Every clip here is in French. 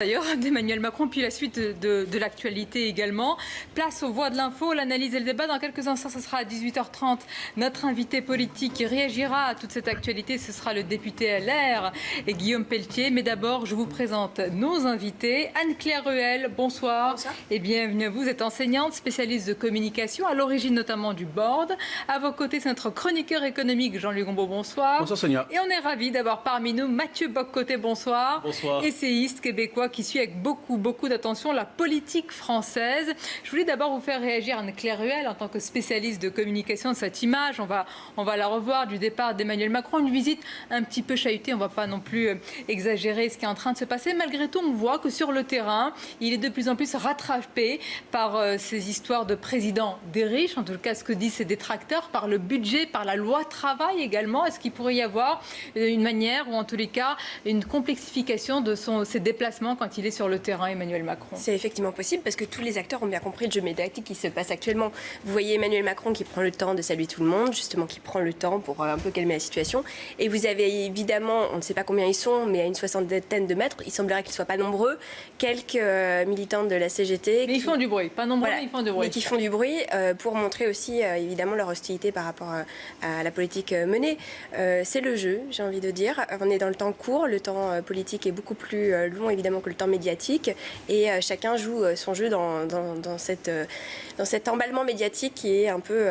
D'ailleurs, d'Emmanuel Macron, puis la suite de l'actualité également. Place aux voix de l'info, l'analyse et le débat. Dans quelques instants, ce sera à 18h30. Notre invité politique qui réagira à toute cette actualité, ce sera le député LR et Guillaume Pelletier. Mais d'abord, je vous présente nos invités. Anne-Claire Ruel, bonsoir. Bonsoir. Et bienvenue à vous. Vous êtes enseignante, spécialiste de communication, à l'origine notamment du board. À vos côtés, c'est notre chroniqueur économique Jean-Luc Gombault, bonsoir. Bonsoir Sonia. Et on est ravis d'avoir parmi nous Mathieu Bock-Côté, bonsoir. Bonsoir. Essayiste québécois qui suit avec beaucoup d'attention la politique française. Je voulais d'abord vous faire réagir Anne-Claire Ruel en tant que spécialiste de communication de cette image. On va la revoir du départ d'Emmanuel Macron. Une visite un petit peu chahutée. On ne va pas non plus exagérer ce qui est en train de se passer. Malgré tout, on voit que sur le terrain, il est de plus en plus rattrapé par ces histoires de président des riches, en tout cas ce que disent ses détracteurs, par le budget, par la loi travail également. Est-ce qu'il pourrait y avoir une manière ou en tous les cas une complexification de ses déplacements quand il est sur le terrain, Emmanuel Macron? C'est effectivement possible parce que tous les acteurs ont bien compris le jeu médiatique qui se passe actuellement. Vous voyez Emmanuel Macron qui prend le temps de saluer tout le monde, justement qui prend le temps pour un peu calmer la situation. Et vous avez évidemment, on ne sait pas combien ils sont, mais à une soixantaine de mètres, il semblerait qu'ils ne soient pas nombreux, quelques militants de la CGT. Mais ils font du bruit, pas nombreux, voilà, mais ils font du bruit. Mais qui font du bruit pour montrer aussi évidemment leur hostilité par rapport à la politique menée. C'est le jeu, j'ai envie de dire. On est dans le temps court, le temps politique est beaucoup plus long évidemment que le temps médiatique. Et chacun joue son jeu dans cet emballement médiatique qui est un peu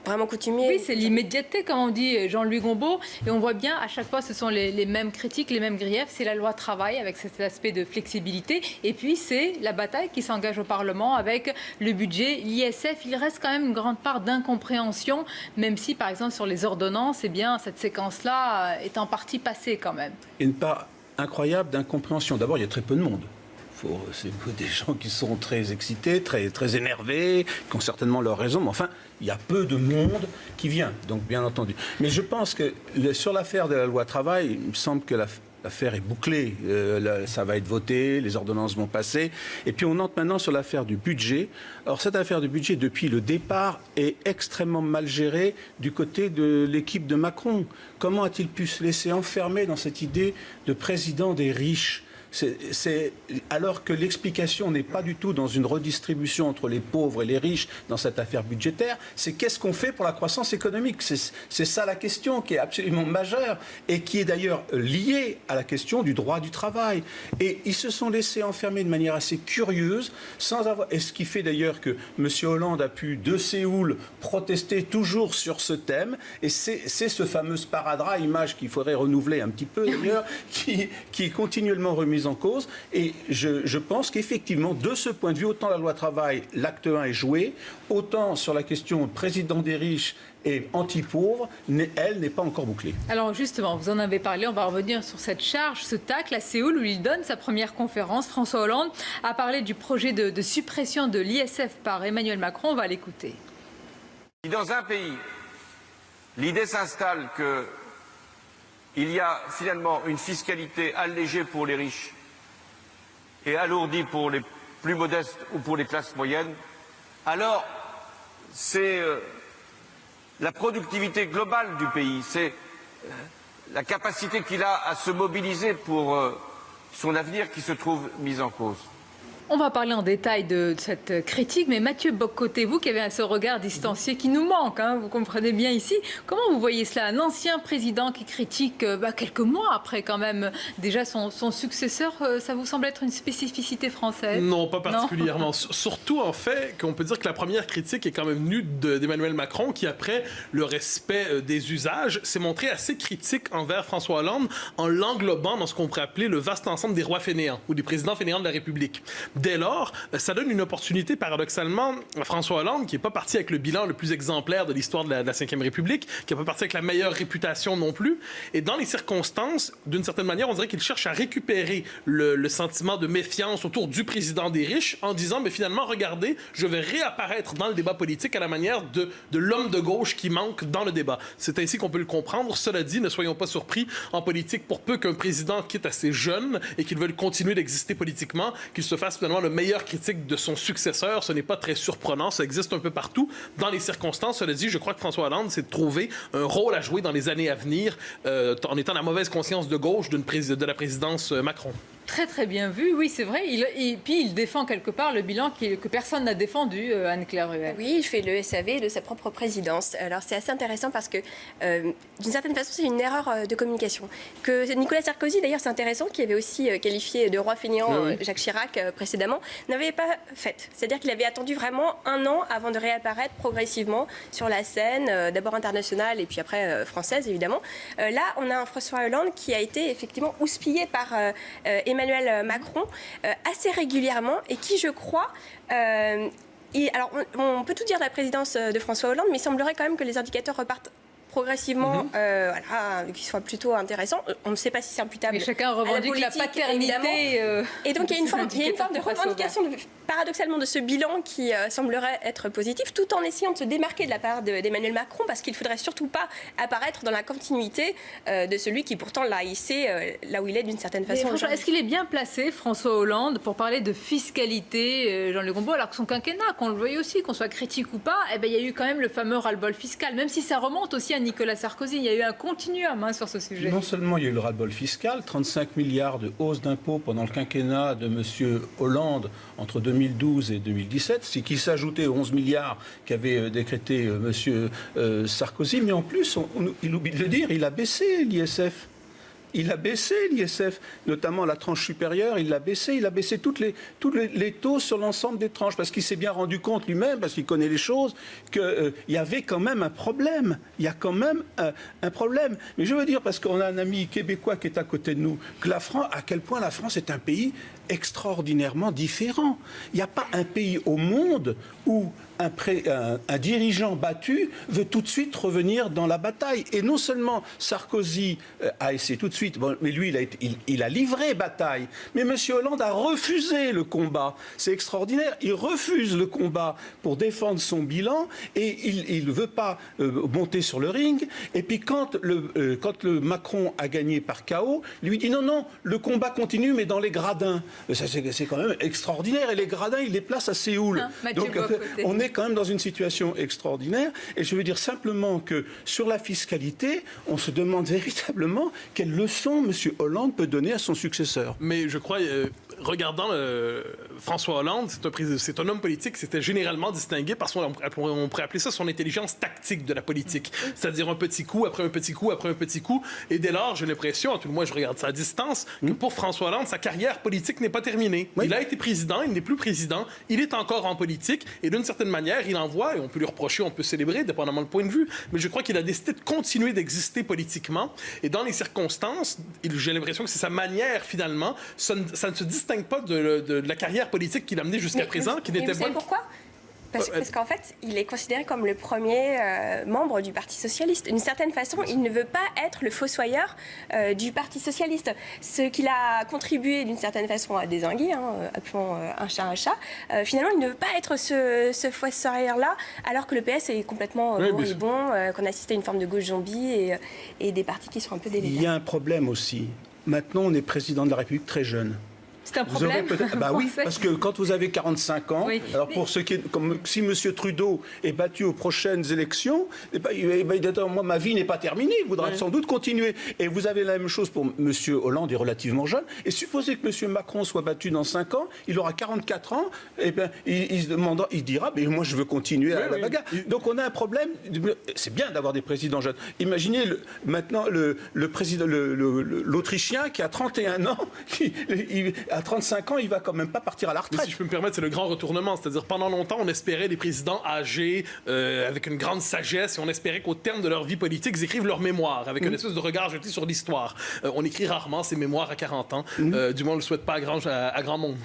vraiment coutumier. Oui, c'est l'immédiateté, comme on dit Jean-Louis Gombault. Et on voit bien, à chaque fois, ce sont les mêmes critiques, les mêmes griefs. C'est la loi travail avec cet aspect de flexibilité. Et puis, c'est la bataille qui s'engage au Parlement avec le budget, l'ISF. Il reste quand même une grande part d'incompréhension, même si, par exemple, sur les ordonnances, eh bien, cette séquence-là est en partie passée quand même. Et une part incroyable d'incompréhension. D'abord, il y a très peu de monde. C'est des gens qui sont très excités, très énervés, qui ont certainement leur raison, mais enfin, il y a peu de monde qui vient, donc bien entendu. Mais je pense que sur l'affaire de la loi travail, il me semble que l'affaire est bouclée. Ça va être voté, les ordonnances vont passer. Et puis on entre maintenant sur l'affaire du budget. Alors cette affaire du budget, depuis le départ, est extrêmement mal gérée du côté de l'équipe de Macron. Comment a-t-il pu se laisser enfermer dans cette idée de président des riches ? Alors que l'explication n'est pas du tout dans une redistribution entre les pauvres et les riches dans cette affaire budgétaire, c'est qu'est-ce qu'on fait pour la croissance économique. C'est ça la question qui est absolument majeure et qui est d'ailleurs liée à la question du droit du travail. Et ils se sont laissés enfermer de manière assez curieuse, sans avoir... Et ce qui fait d'ailleurs que M. Hollande a pu, de Séoul, protester toujours sur ce thème. Et c'est ce fameux sparadrap, image qu'il faudrait renouveler un petit peu d'ailleurs, qui est continuellement remise en cause. Et je pense qu'effectivement, de ce point de vue, autant la loi travail, l'acte 1 est joué, autant sur la question président des riches et anti-pauvres, elle n'est pas encore bouclée. Alors justement, vous en avez parlé, on va revenir sur cette charge, ce tacle à Séoul où il donne sa première conférence. François Hollande a parlé du projet de suppression de l'ISF par Emmanuel Macron, on va l'écouter. Si dans un pays, l'idée s'installe qu'il y a finalement une fiscalité allégée pour les riches et alourdie pour les plus modestes ou pour les classes moyennes, alors c'est la productivité globale du pays, c'est la capacité qu'il a à se mobiliser pour son avenir qui se trouve mise en cause. On va parler en détail de cette critique, mais Mathieu Bock-Côté, vous qui avez ce regard distancié qui nous manque, hein, vous comprenez bien ici, comment vous voyez cela? Un ancien président qui critique quelques mois après quand même déjà son successeur, ça vous semble être une spécificité française? Non, pas particulièrement. Non. Surtout en fait qu'on peut dire que la première critique est quand même venue d'Emmanuel Macron qui, après le respect des usages, s'est montré assez critique envers François Hollande en l'englobant dans ce qu'on pourrait appeler le vaste ensemble des rois fainéants ou des présidents fainéants de la République. Dès lors, ça donne une opportunité, paradoxalement, à François Hollande, qui n'est pas parti avec le bilan le plus exemplaire de l'histoire de la Ve République, qui n'est pas parti avec la meilleure réputation non plus. Et dans les circonstances, d'une certaine manière, on dirait qu'il cherche à récupérer le sentiment de méfiance autour du président des riches en disant, mais finalement, regardez, je vais réapparaître dans le débat politique à la manière de l'homme de gauche qui manque dans le débat. C'est ainsi qu'on peut le comprendre. Cela dit, ne soyons pas surpris, en politique, pour peu qu'un président quitte assez jeune et qu'il veuille continuer d'exister politiquement, qu'il se fasse finalement le meilleur critique de son successeur, ce n'est pas très surprenant, ça existe un peu partout. Dans les circonstances, cela dit, je crois que François Hollande s'est trouvé un rôle à jouer dans les années à venir en étant la mauvaise conscience de gauche de la présidence Macron. Très très bien vu, oui c'est vrai. Puis il défend quelque part le bilan que personne n'a défendu, Anne-Claire Ruel. Oui, il fait le SAV de sa propre présidence. Alors c'est assez intéressant parce que d'une certaine façon c'est une erreur de communication. Que Nicolas Sarkozy d'ailleurs c'est intéressant, qui avait aussi qualifié de roi fainéant Jacques Chirac précédemment, n'avait pas fait. C'est-à-dire qu'il avait attendu vraiment 1 an avant de réapparaître progressivement sur la scène, d'abord internationale et puis après française évidemment. Là on a un François Hollande qui a été effectivement houspillé par Emmanuel Macron assez régulièrement et qui, je crois, alors on peut tout dire de la présidence de François Hollande, mais il semblerait quand même que les indicateurs repartent progressivement, qui soit plutôt intéressant. On ne sait pas si c'est imputable. Mais chacun revendique la paternité. Et donc il y a une forme de revendication, paradoxalement, de ce bilan qui semblerait être positif, tout en essayant de se démarquer de la part d'Emmanuel Macron, parce qu'il ne faudrait surtout pas apparaître dans la continuité de celui qui pourtant l'a hissé là où il est d'une certaine façon. Est-ce qu'il est bien placé, François Hollande, pour parler de fiscalité, Jean-Luc Combault, alors que son quinquennat, qu'on le veuille aussi, qu'on soit critique ou pas, il y a eu quand même le fameux ras-le-bol fiscal, même si ça remonte aussi à Nicolas Sarkozy. Il y a eu un continuum sur ce sujet. Non seulement il y a eu le ras-le-bol fiscal, 35 milliards de hausse d'impôts pendant le quinquennat de M. Hollande entre 2012 et 2017, ce qui s'ajoutait aux 11 milliards qu'avait décrété M. Sarkozy. Mais en plus, il oublie de le dire, il a baissé l'ISF. Il a baissé l'ISF, notamment la tranche supérieure, il a baissé tous les taux sur l'ensemble des tranches, parce qu'il s'est bien rendu compte lui-même, parce qu'il connaît les choses, qu'il y avait quand même un problème. Il y a quand même un problème. Mais je veux dire, parce qu'on a un ami québécois qui est à côté de nous, à quel point la France est un pays extraordinairement différent. Il n'y a pas un pays au monde où un dirigeant battu veut tout de suite revenir dans la bataille. Et non seulement Sarkozy a essayé tout de suite, mais lui, il a livré bataille. Mais M. Hollande a refusé le combat. C'est extraordinaire. Il refuse le combat pour défendre son bilan et il ne veut pas monter sur le ring. Et puis quand le Macron a gagné par KO, lui dit non, le combat continue, mais dans les gradins. C'est quand même extraordinaire. Et les gradins, il les place à Séoul. Donc on est quand même dans une situation extraordinaire. Et je veux dire simplement que sur la fiscalité, on se demande véritablement quelle leçon M. Hollande peut donner à son successeur. Mais je crois, regardant François Hollande, c'est un homme politique qui s'était généralement distingué par on pourrait appeler ça son intelligence tactique de la politique. C'est-à-dire un petit coup, après un petit coup, après un petit coup. Et dès lors, j'ai l'impression, à tout le moins je regarde ça à distance, que pour François Hollande, sa carrière politique n'est pas terminée. Oui. Il a été président, il n'est plus président, il est encore en politique, et d'une certaine manière, il envoie, et on peut lui reprocher, on peut célébrer, dépendamment du point de vue, mais je crois qu'il a décidé de continuer d'exister politiquement, et dans les circonstances, j'ai l'impression que c'est sa manière, finalement, ça ne se distingue pas de la carrière politique qu'il a menée jusqu'à présent, qui n'était pas... Vous savez pourquoi ? Parce qu'en fait, il est considéré comme le premier membre du Parti socialiste. D'une certaine façon, il ne veut pas être le fossoyeur du Parti socialiste. Ce qu'il a contribué d'une certaine façon à dézinguer, appelons un chat un chat, finalement, il ne veut pas être ce fossoyeur-là, alors que le PS est complètement moribond, qu'on assiste à une forme de gauche zombie et des partis qui sont un peu délétères. Il y a un problème aussi. Maintenant, on est président de la République très jeune. C'est un problème. Oui, parce que quand vous avez 45 ans, alors pour ceux qui, comme si M. Trudeau est battu aux prochaines élections, il va dire moi ma vie n'est pas terminée, il voudra sans doute continuer. Et vous avez la même chose pour M. Hollande, il est relativement jeune. Et supposez que M. Macron soit battu dans 5 ans, il aura 44 ans, et il dira moi je veux continuer à la bagarre. Donc on a un problème. C'est bien d'avoir des présidents jeunes. Imaginez maintenant le président, l'Autrichien qui a 31 ans, à 35 ans, il va quand même pas partir à la retraite. Mais si je peux me permettre, c'est le grand retournement. C'est-à-dire, pendant longtemps, on espérait des présidents âgés, avec une grande sagesse, et on espérait qu'au terme de leur vie politique, ils écrivent leur mémoire, avec une espèce de regard jeté sur l'histoire. On écrit rarement ces mémoires à 40 ans. Du moins, on ne le souhaite pas à grand monde.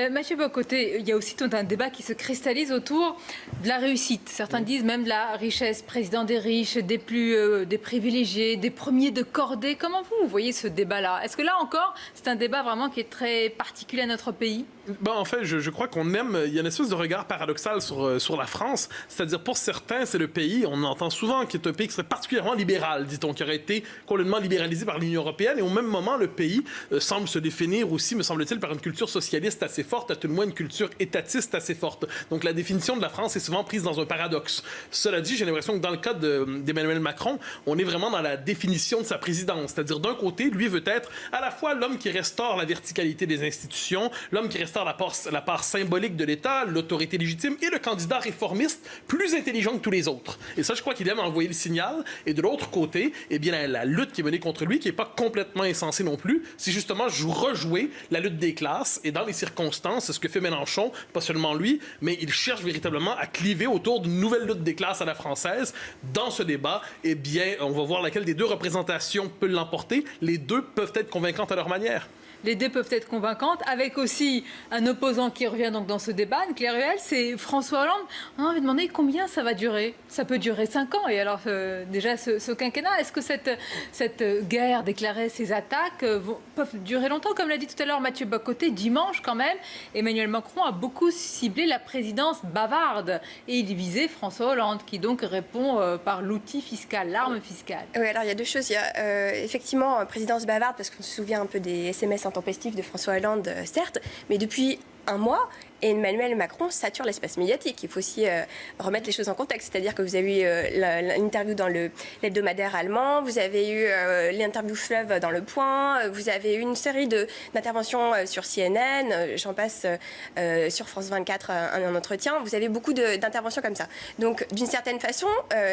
Mathieu Bock-Côté, il y a aussi tout un débat qui se cristallise autour de la réussite. Certains disent même de la richesse, président des riches, des privilégiés, des premiers de cordée. Comment vous voyez ce débat-là ? Est-ce que là encore, c'est un débat vraiment qui est très particulier à notre pays ? En fait, je crois qu'on aime... Il y a une espèce de regard paradoxal sur la France. C'est-à-dire, pour certains, c'est le pays, on entend souvent, qui est un pays qui serait particulièrement libéral, dit-on, qui aurait été complètement libéralisé par l'Union européenne. Et au même moment, le pays semble se définir aussi, me semble-t-il, par une culture socialiste assez forte, à tout le moins une culture étatiste assez forte. Donc la définition de la France est souvent prise dans un paradoxe. Cela dit, j'ai l'impression que dans le cas d'Emmanuel Macron, on est vraiment dans la définition de sa présidence. C'est-à-dire, d'un côté, lui veut être à la fois l'homme qui restaure la verticalité des institutions, l'homme qui restaure la part symbolique de l'État, l'autorité légitime, et le candidat réformiste plus intelligent que tous les autres. Et ça, je crois qu'il aime envoyer le signal. Et de l'autre côté, eh bien, la lutte qui est menée contre lui, qui n'est pas complètement insensée non plus, c'est justement rejouer la lutte des classes. Et dans les circonstances, c'est ce que fait Mélenchon, pas seulement lui, mais il cherche véritablement à cliver autour d'une nouvelle lutte des classes à la française. Dans ce débat, eh bien, on va voir laquelle des deux représentations peut l'emporter. Les deux peuvent être convaincantes à leur manière. Les deux peuvent être convaincantes, avec aussi un opposant qui revient donc dans ce débat, Claire Ruel, c'est François Hollande. On a envie de demander combien ça va durer. Ça peut durer 5 ans. Et alors, déjà, ce quinquennat, est-ce que cette guerre déclarée, ces attaques, peuvent durer longtemps? Comme l'a dit tout à l'heure Mathieu Bock-Côté, dimanche quand même, Emmanuel Macron a beaucoup ciblé la présidence bavarde. Et il visait François Hollande, qui donc répond par l'outil fiscal, l'arme fiscale. Oui, alors il y a deux choses. Il y a effectivement présidence bavarde, parce qu'on se souvient un peu des SMS intempestifs de François Hollande, certes, mais depuis un mois, Emmanuel Macron sature l'espace médiatique. Il faut aussi remettre les choses en contexte. C'est-à-dire que vous avez eu l'interview dans l'hebdomadaire allemand, vous avez eu l'interview fleuve dans Le Point, vous avez eu une série d'interventions sur CNN, j'en passe sur France 24 un entretien. Vous avez beaucoup d'interventions comme ça. Donc, d'une certaine façon,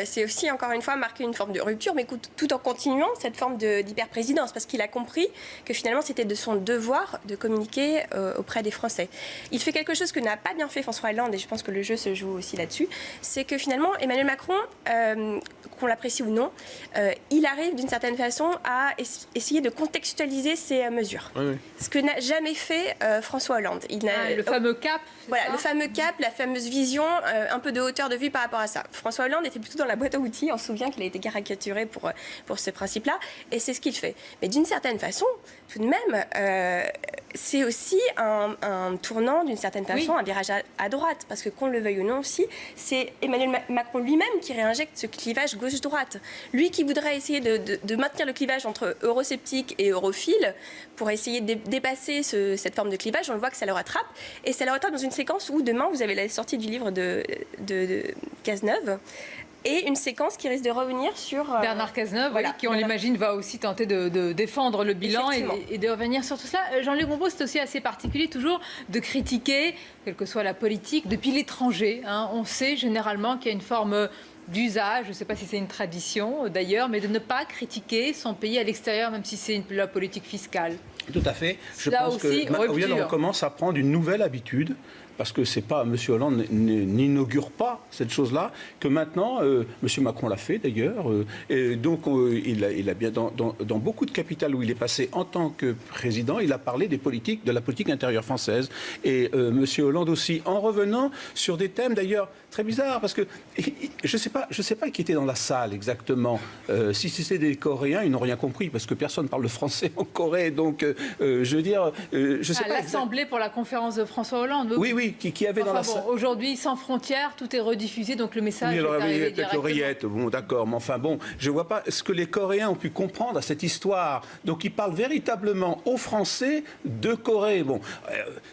c'est aussi, encore une fois, marquer une forme de rupture, mais tout en continuant cette forme d'hyper-présidence, parce qu'il a compris que finalement, c'était de son devoir de communiquer auprès des Français. Il fait quelque chose que n'a pas bien fait François Hollande, et je pense que le jeu se joue aussi là-dessus, c'est que finalement, Emmanuel Macron, qu'on l'apprécie ou non, il arrive d'une certaine façon à essayer de contextualiser ses mesures. Oui. Ce que n'a jamais fait François Hollande. Le fameux cap. Voilà, le fameux cap, la fameuse vision, un peu de hauteur de vue par rapport à ça. François Hollande était plutôt dans la boîte à outils, on se souvient qu'il a été caricaturé pour ce principe-là, et c'est ce qu'il fait. Mais d'une certaine façon, tout de même, c'est aussi un tournant, d'une certaine façon, un virage à droite, parce que qu'on le veuille ou non aussi, c'est Emmanuel Macron lui-même qui réinjecte ce clivage gauche-droite. Lui qui voudrait essayer de maintenir le clivage entre eurosceptiques et europhiles pour essayer de dépasser cette forme de clivage, on le voit que ça le rattrape, et ça le rattrape dans une séquence où demain vous avez la sortie du livre de Cazeneuve, et une séquence qui risque de revenir sur... Bernard Cazeneuve, voilà, qui, on l'imagine, va aussi tenter de défendre le bilan et de revenir sur tout cela. Jean-Luc Bombaud, c'est aussi assez particulier, toujours, de critiquer, quelle que soit la politique, depuis l'étranger. On sait généralement qu'il y a une forme d'usage, je ne sais pas si c'est une tradition d'ailleurs, mais de ne pas critiquer son pays à l'extérieur, même si c'est la politique fiscale. Tout à fait. Je pense qu'on commence à prendre une nouvelle habitude, parce que c'est pas M. Hollande n'inaugure pas cette chose-là, que maintenant, M. Macron l'a fait d'ailleurs, et donc il a bien dans beaucoup de capitales où il est passé en tant que président, il a parlé de la politique intérieure française, et M. Hollande aussi, en revenant sur des thèmes d'ailleurs très bizarres, parce que je sais pas qui était dans la salle exactement. Si c'était des Coréens, ils n'ont rien compris, parce que personne parle le français en Corée, donc je veux dire, je sais pas. L'Assemblée pour la conférence de François Hollande. Oui, qui avait dans la salle. Aujourd'hui, sans frontières, tout est rediffusé, donc le message est arrivé directement. L'oreillette, bon, d'accord, mais enfin bon, je vois pas ce que les Coréens ont pu comprendre à cette histoire. Donc ils parlent véritablement aux Français de Corée. Bon,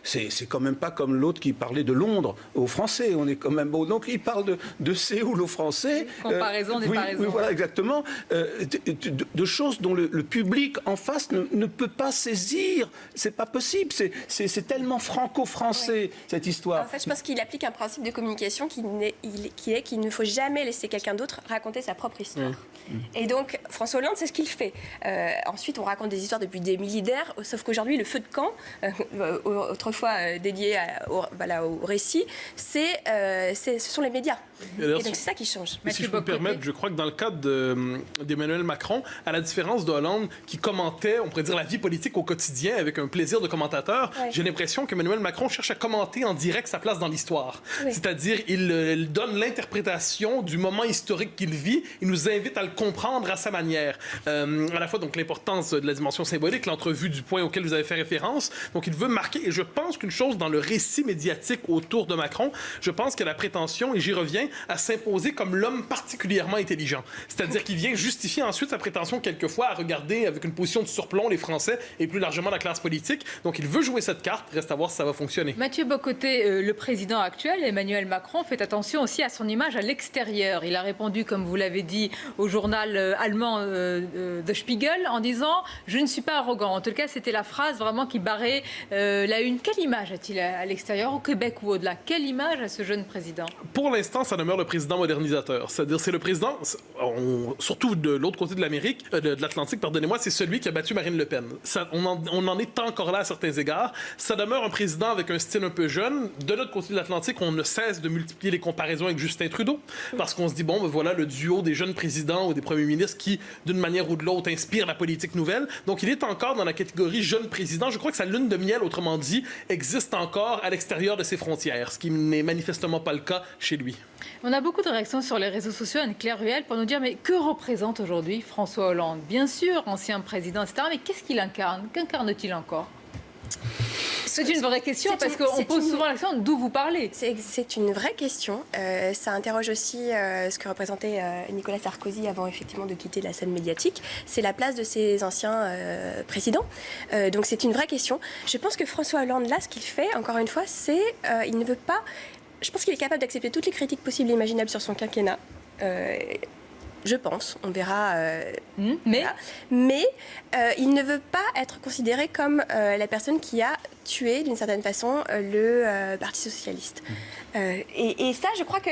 c'est quand même pas comme l'autre qui parlait de Londres aux Français. On est quand même bon. Donc ils parlent de Séoul aux Français. Comparaison des paraisons. Oui, voilà, exactement. De choses dont le public en face ne peut pas saisir. C'est pas possible. C'est tellement franco-français, cette histoire. En fait, je pense qu'il applique un principe de communication qui est qu'il ne faut jamais laisser quelqu'un d'autre raconter sa propre histoire. Et donc, François Hollande, c'est ce qu'il fait. Ensuite, on raconte des histoires depuis des millénaires, sauf qu'aujourd'hui, le feu de camp, autrefois dédié au récit, ce sont les médias. Et donc, c'est ça qui change. Si je peux me permettre, je crois que dans le cadre d'Emmanuel Macron, à la différence de Hollande, qui commentait, on pourrait dire, la vie politique au quotidien avec un plaisir de commentateur, j'ai l'impression qu'Emmanuel Macron cherche à commenter en direct sa place dans l'histoire. C'est-à-dire, il donne l'interprétation du moment historique qu'il vit, il nous invite à le comprendre à sa manière. À la fois, donc, l'importance de la dimension symbolique, l'entrevue du point auquel vous avez fait référence. Donc, il veut marquer, et je pense qu'une chose dans le récit médiatique autour de Macron, je pense qu'il a la prétention, et j'y reviens, à s'imposer comme l'homme particulièrement intelligent. C'est-à-dire qu'il vient justifier ensuite sa prétention quelquefois à regarder avec une position de surplomb les Français et plus largement la classe politique. Donc, il veut jouer cette carte. Reste à voir si ça va fonctionner. Mathieu Bocoté, le président actuel, Emmanuel Macron, fait attention aussi à son image à l'extérieur. Il a répondu, comme vous l'avez dit, au journal allemand The Spiegel en disant « Je ne suis pas arrogant ». En tout cas, c'était la phrase vraiment qui barrait la une. Quelle image a-t-il à l'extérieur, au Québec ou au-delà? Quelle image a ce jeune président? Pour l'instant, ça demeure le président modernisateur. C'est-à-dire, c'est le président, surtout de l'autre côté de l'Amérique, de l'Atlantique, pardonnez-moi, c'est celui qui a battu Marine Le Pen. On en est encore là à certains égards. Ça demeure un président avec un style un peu jeune. De l'autre côté de l'Atlantique, on ne cesse de multiplier les comparaisons avec Justin Trudeau, parce qu'on se dit, bon, ben voilà le duo des jeunes présidents ou des premiers ministres qui, d'une manière ou de l'autre, inspirent la politique nouvelle. Donc, il est encore dans la catégorie jeune président. Je crois que sa lune de miel, autrement dit, existe encore à l'extérieur de ses frontières, ce qui n'est manifestement pas le cas chez lui. On a beaucoup de réactions sur les réseaux sociaux, Anne-Claire Ruel, pour nous dire mais que représente aujourd'hui François Hollande? Bien sûr, ancien président, etc. Mais qu'est-ce qu'il incarne? Qu'incarne-t-il encore? C'est une vraie question parce qu'on pose souvent la question d'où vous parlez. C'est une vraie question. Ça interroge aussi ce que représentait Nicolas Sarkozy avant effectivement de quitter la scène médiatique. C'est la place de ses anciens présidents. Donc c'est une vraie question. Je pense que François Hollande, là, ce qu'il fait, encore une fois, c'est il ne veut pas... Je pense qu'il est capable d'accepter toutes les critiques possibles et imaginables sur son quinquennat. Je pense, on verra. Mais il ne veut pas être considéré comme la personne qui a tué, d'une certaine façon, le Parti socialiste. Et ça, je crois que,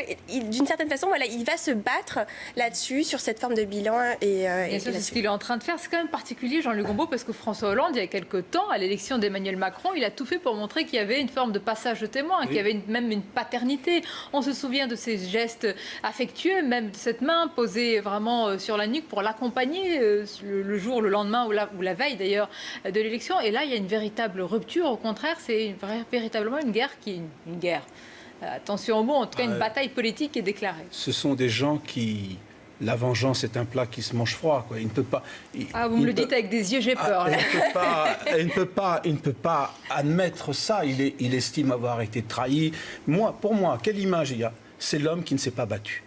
d'une certaine façon, voilà, il va se battre là-dessus, sur cette forme de bilan. Bien sûr, c'est ce qu'il est en train de faire. C'est quand même particulier, Jean-Luc Gombault, parce que François Hollande, il y a quelques temps, à l'élection d'Emmanuel Macron, il a tout fait pour montrer qu'il y avait une forme de passage de témoin, qu'il y avait même une paternité. On se souvient de ces gestes affectueux, même de cette main posée vraiment sur la nuque pour l'accompagner le jour, le lendemain ou la veille d'ailleurs de l'élection. Et là, il y a une véritable rupture. Au contraire, c'est véritablement une guerre une guerre. Attention au mot, en tout cas, une bataille politique est déclarée. Ce sont des gens qui... La vengeance est un plat qui se mange froid, quoi. Il ne peut pas... Vous me le dites avec des yeux, j'ai peur. Il ne peut pas admettre ça. Il estime avoir été trahi. Pour moi, quelle image il y a? C'est l'homme qui ne s'est pas battu.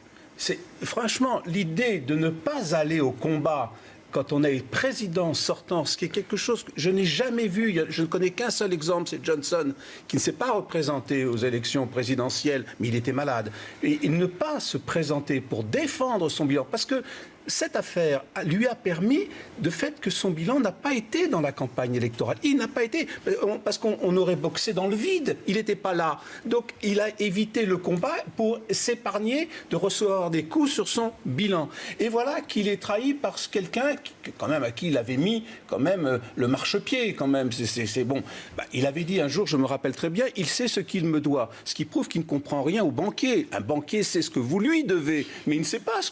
Franchement, l'idée de ne pas aller au combat quand on est président sortant, ce qui est quelque chose que je n'ai jamais vu, je ne connais qu'un seul exemple, c'est Johnson, qui ne s'est pas représenté aux élections présidentielles, mais il était malade. Et ne pas se présenter pour défendre son bilan, parce que cette affaire lui a permis de fait que son bilan n'a pas été dans la campagne électorale. Il n'a pas été, parce qu'on aurait boxé dans le vide. Il n'était pas là. Donc il a évité le combat pour s'épargner de recevoir des coups sur son bilan. Et voilà qu'il est trahi par quelqu'un quand même à qui il avait mis quand même le marchepied. Quand même, c'est bon. Il avait dit un jour, je me rappelle très bien, il sait ce qu'il me doit. Ce qui prouve qu'il ne comprend rien au banquier. Un banquier sait ce que vous lui devez, mais il ne sait pas ce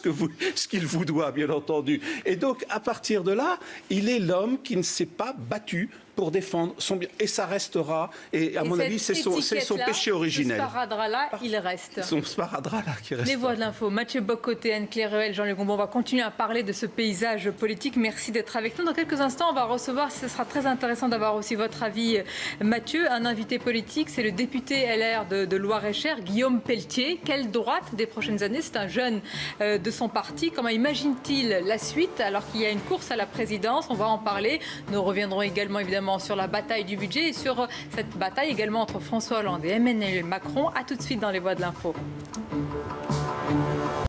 qu'il vous doit, bien entendu. Et donc, à partir de là, il est l'homme qui ne s'est pas battu pour défendre son bien. Et ça restera. Et à mon avis, c'est son péché originel. Ce sparadrap-là, il reste. Son sparadrap-là qui reste. Les voix de l'info. Mathieu Bocoté, Anne-Claire Ruel, Jean-Luc Gombault. On va continuer à parler de ce paysage politique. Merci d'être avec nous. Dans quelques instants, on va recevoir, ce sera très intéressant d'avoir aussi votre avis, Mathieu, un invité politique. C'est le député LR de Loir-et-Cher, Guillaume Pelletier. Quelle droite des prochaines années? C'est un jeune de son parti. Comment imagine-t-il la suite alors qu'il y a une course à la présidence? On va en parler. Nous reviendrons également, évidemment, sur la bataille du budget et sur cette bataille également entre François Hollande et Emmanuel Macron. À tout de suite dans les voix de l'info.